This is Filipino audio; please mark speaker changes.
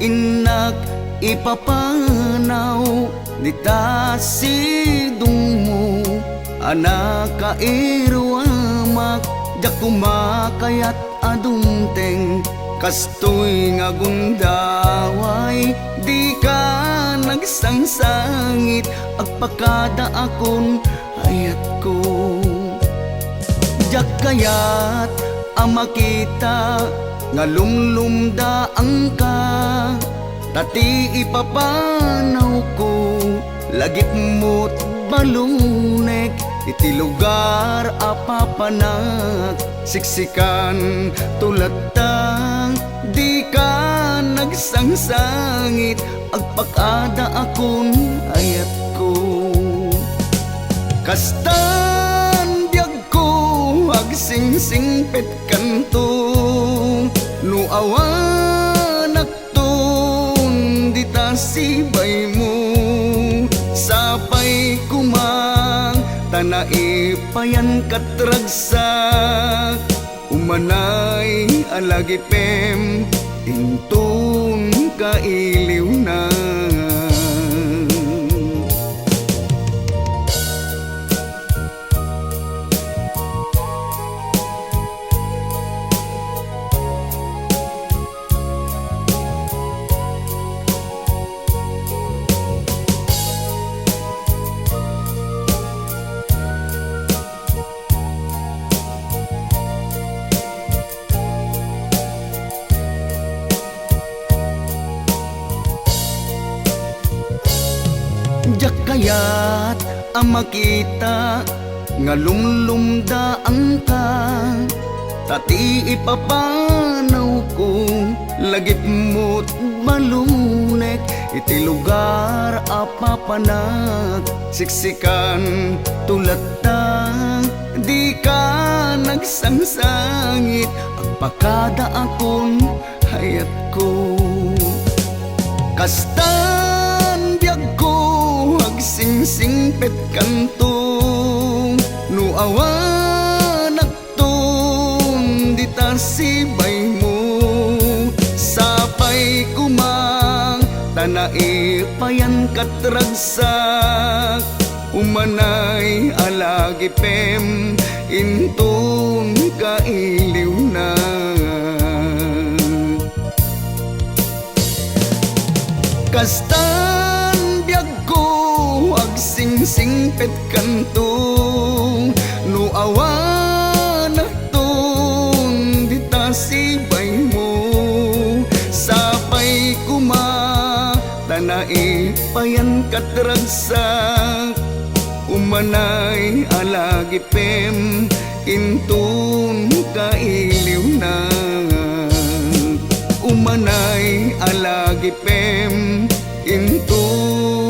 Speaker 1: inak ipapanaw nita sidong mo anak kairwamak da kumakayat adungteng kastoy nga gundaway di ka nagsangsangit agpakada akon hayat ko jak kayat ama kita nga lumlumdaang ka tati ipapanaw ko lagip mo't balunek iti lugar apapanak siksikan tulad tang di ka nagsangsangit agpakada akon ayat ko kastan diag ko agsingsingpet kanto no awanak ton dita sibay mo sapay kumang tanaipayan katragsak umanay alagipem intun kailiw na jak kayat ama kita nga lumlumdaang ka tati ipapanaw ko lagip mo't malunek iti lugar apapanak siksikan tulad tang di ka nagsangsangit agpakada akon hayat ko kastan biag ko agsingsingpet kanto no awanak ton dita sibay mo sapay kumang tanaipayan katragsak umanay alagipem intun kailiw na kastan biag ko agsingsingpet kanto no awanak ton dita sibay mo sapay kuma tanaipayan katragsak umanay alagipem intun kailiw na umanay alagipem intun